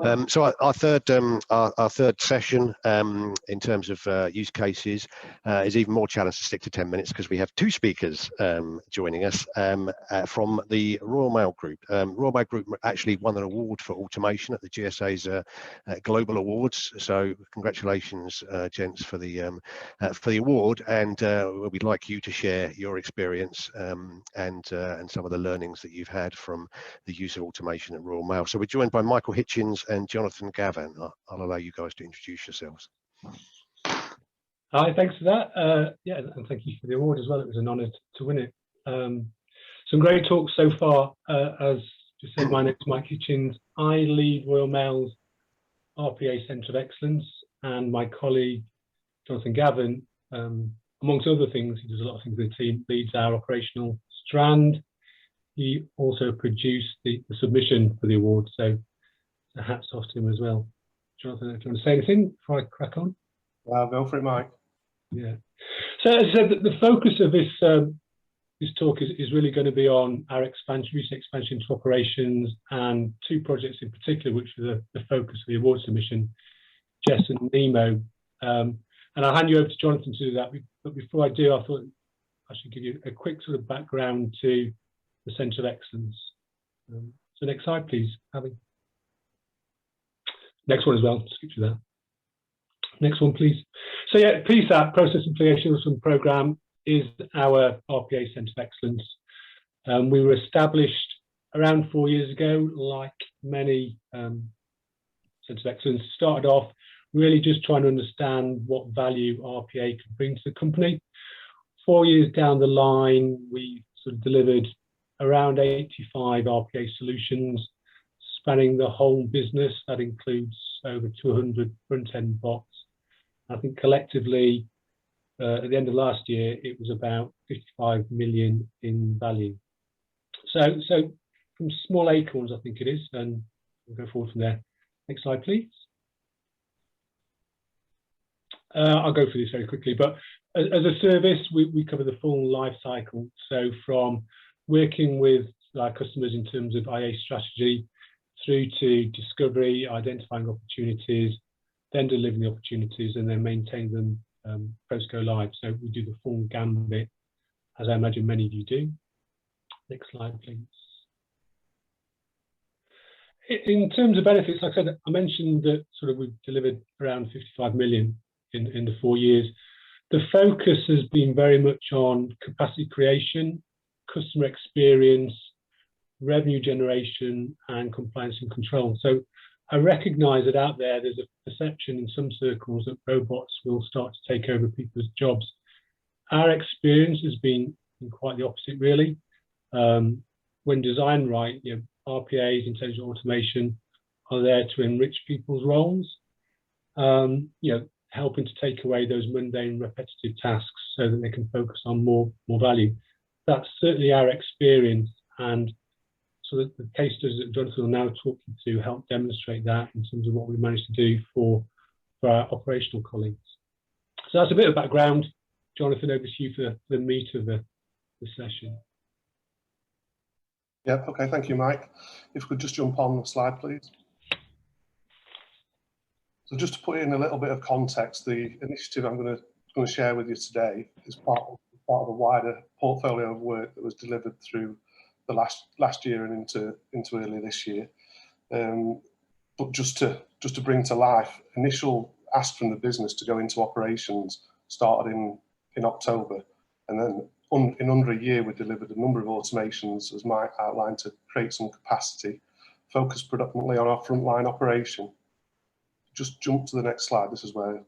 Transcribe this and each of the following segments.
So our third session in terms of use cases is even more challenged to stick to 10 minutes because we have two speakers joining us from the Royal Mail Group. Royal Mail Group actually won an award for automation at the GSA's Global Awards. So congratulations, gents, for the award. And we'd like you to share your experience and some of the learnings that you've had from the use of automation at Royal Mail. So we're joined by Michael Hitchens and Jonathan Gavin. I'll allow you guys to introduce yourselves. Hi, thanks for that. Yeah, and thank you for the award as well. It was an honour to win it. Some great talks so far. As you said, my name is Mike Hitchens. I lead Royal Mail's RPA Centre of Excellence, and my colleague Jonathan Gavin, amongst other things, he does a lot of things with the team, leads our operational strand. He also produced the submission for the award, so hats off to him as well. Jonathan, do you want to say anything before I crack on? Well, go for it, Mike. Yeah. So as I said, the focus of this this talk is really going to be on our recent expansion into operations and two projects in particular, which are the focus of the award submission, Jess and Nemo. And I'll hand you over to Jonathan to do that. But before I do, I thought I should give you a quick sort of background to the Centre of Excellence. So next slide, please, Abby. Next one as well, skip to that. Next one, please. So yeah, PSAP, Process Simplification Programme, is our RPA Centre of Excellence. We were established around 4 years ago, like many Centres of Excellence. Started off really just trying to understand what value RPA could bring to the company. 4 years down the line, we sort of delivered around 85 RPA solutions, spanning the whole business. That includes over 200 front-end bots. I think collectively, at the end of last year, it was about 55 million in value. So from small acorns, I think it is, and we'll go forward from there. Next slide, please. I'll go through this very quickly, but as a service, we cover the full life cycle. So from working with our customers in terms of IA strategy, through to discovery, identifying opportunities, then delivering the opportunities, and then maintain them post go live. So we do the full gambit, as I imagine many of you do. Next slide, please. In terms of benefits, like I said, I mentioned that sort of we've delivered around 55 million in the 4 years. The focus has been very much on capacity creation, customer experience, revenue generation, and compliance and control. So I recognise that out there's a perception in some circles that robots will start to take over people's jobs. Our experience has been quite the opposite, really. When designed right, RPAs, intelligent automation, are there to enrich people's roles, helping to take away those mundane, repetitive tasks so that they can focus on more value. That's certainly our experience, and so that the case studies that Jonathan will now talk you to help demonstrate that in terms of what we managed to do for our operational colleagues. So that's a bit of background. Jonathan, over to you for the meat of the session. Yeah, okay, thank you, Mike. If we could just jump on the slide, please. So just to put in a little bit of context, the initiative I'm going to share with you today is part of a wider portfolio of work that was delivered through the last year and into early this year. But just to bring to life, initial ask from the business to go into operations started in October, and then in under a year we delivered a number of automations, as Mike outlined, to create some capacity, focused predominantly on our frontline operation. Just jump to the next slide. This is where,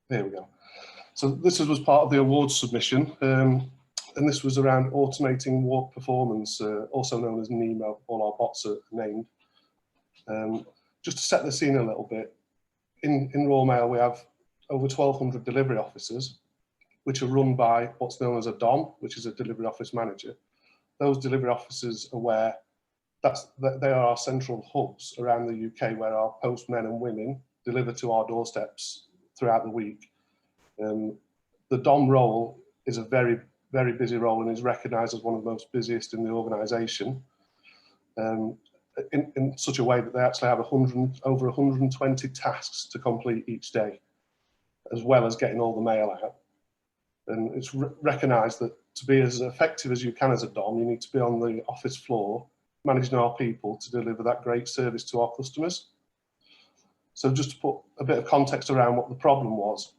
there we go. So this was part of the awards submission, and this was around automating warp performance, also known as Nemo. All our bots are named. Just to set the scene a little bit, in Royal Mail we have over 1,200 delivery officers, which are run by what's known as a DOM, which is a delivery office manager. Those delivery officers are where they are our central hubs around the UK, where our postmen and women deliver to our doorsteps throughout the week. The DOM role is a very, very busy role and is recognised as one of the most busiest in the organisation. And in such a way that they actually have over 120 tasks to complete each day, as well as getting all the mail out. And it's recognised that to be as effective as you can as a Dom, you need to be on the office floor, managing our people to deliver that great service to our customers. So just to put a bit of context around what the problem was,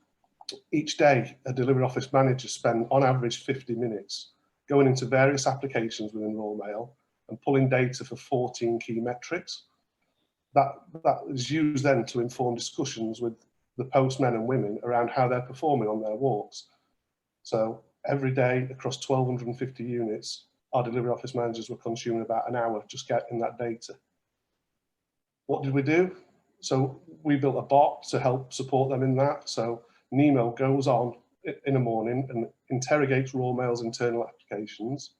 each day a delivery office manager spent on average 50 minutes going into various applications within Royal Mail and pulling data for 14 key metrics. That is used then to inform discussions with the postmen and women around how they're performing on their walks. So every day across 1,250 units, our delivery office managers were consuming about an hour just getting that data. What did we do? So we built a bot to help support them in that. So Nemo goes on in the morning and interrogates Royal Mail's internal applications,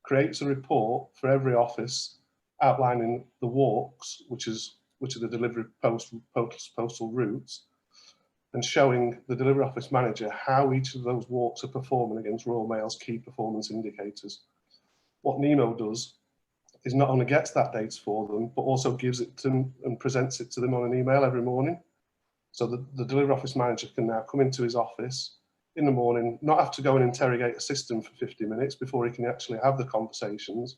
creates a report for every office outlining the walks, which are the delivery postal routes, and showing the delivery office manager how each of those walks are performing against Royal Mail's key performance indicators. What Nemo does is not only gets that data for them, but also gives it to them and presents it to them on an email every morning. So the delivery office manager can now come into his office in the morning, not have to go and interrogate a system for 50 minutes before he can actually have the conversations.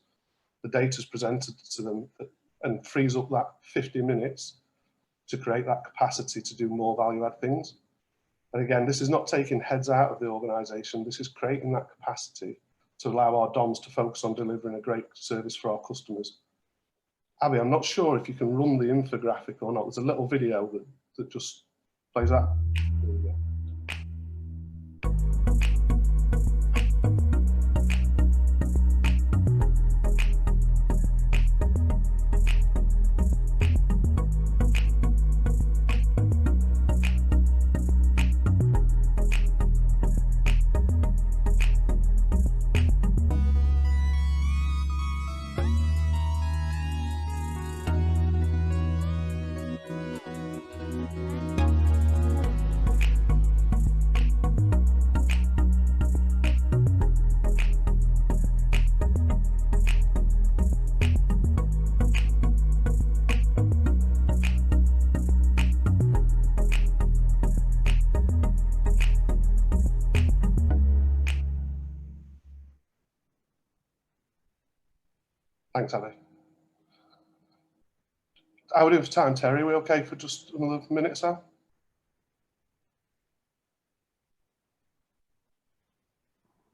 The data is presented to them and frees up that 50 minutes to create that capacity to do more value-add things. And again, this is not taking heads out of the organisation, this is creating that capacity to allow our DOMs to focus on delivering a great service for our customers. Abby, I'm not sure if you can run the infographic or not. There's a little video that just plays that. Thanks, Abby. How are we doing for time, Terry? Are we okay for just another minute or so?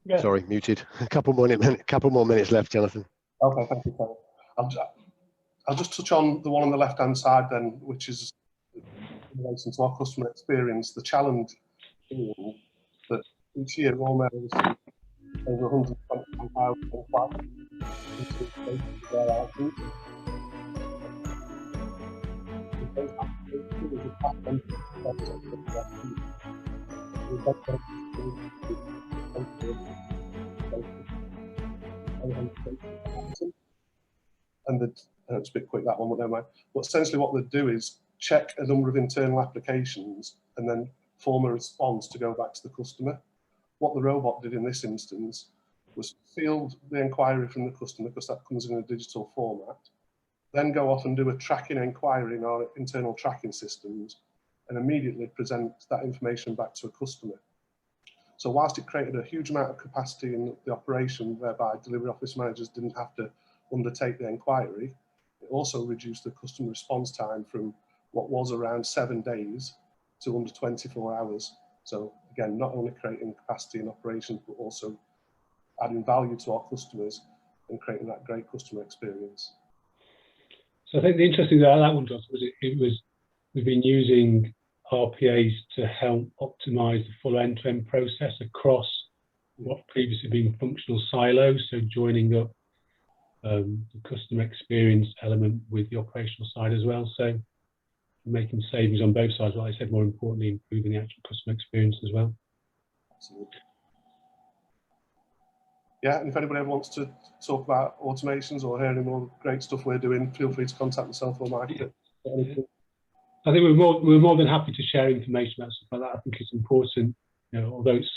Yeah. Sorry, muted. A couple more minutes left, Jonathan. Okay, thank you, Terry. I'll just touch on the one on the left-hand side then, which is in relation to our customer experience. The challenge being that each year Royal Mail receives over 120,000 inquiries into their outreach. And it's a bit quick, that one, but never mind. But essentially what they do is check a number of internal applications and then form a response to go back to the customer. What the robot did in this instance was field the inquiry from the customer, because that comes in a digital format, then go off and do a tracking inquiry in our internal tracking systems and immediately present that information back to a customer. So whilst it created a huge amount of capacity in the operation whereby delivery office managers didn't have to undertake the inquiry, it also reduced the customer response time from what was around 7 days to under 24 hours. So again, not only creating capacity in operations, but also adding value to our customers and creating that great customer experience. So I think the interesting thing about that one, Josh, was we've been using RPAs to help optimize the full end-to-end process across what previously been functional silos, so joining up the customer experience element with the operational side as well. So making savings on both sides, like I said, more importantly, improving the actual customer experience as well. Absolutely. Yeah, and if anybody ever wants to talk about automations or hear any more great stuff we're doing, feel free to contact myself or Mike. Yeah. I think we're more than happy to share information about stuff like that. I think it's important, you know, although it's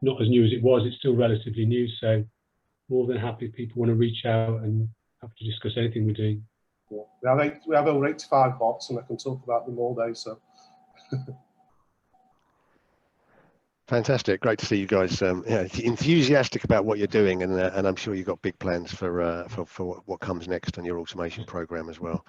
not as new as it was, it's still relatively new. So more than happy if people want to reach out and have to discuss anything we're doing. Yeah. We have over 85 bots, and I can talk about them all day. So. Fantastic, great to see you guys enthusiastic about what you're doing, and I'm sure you've got big plans for what comes next on your automation program as well.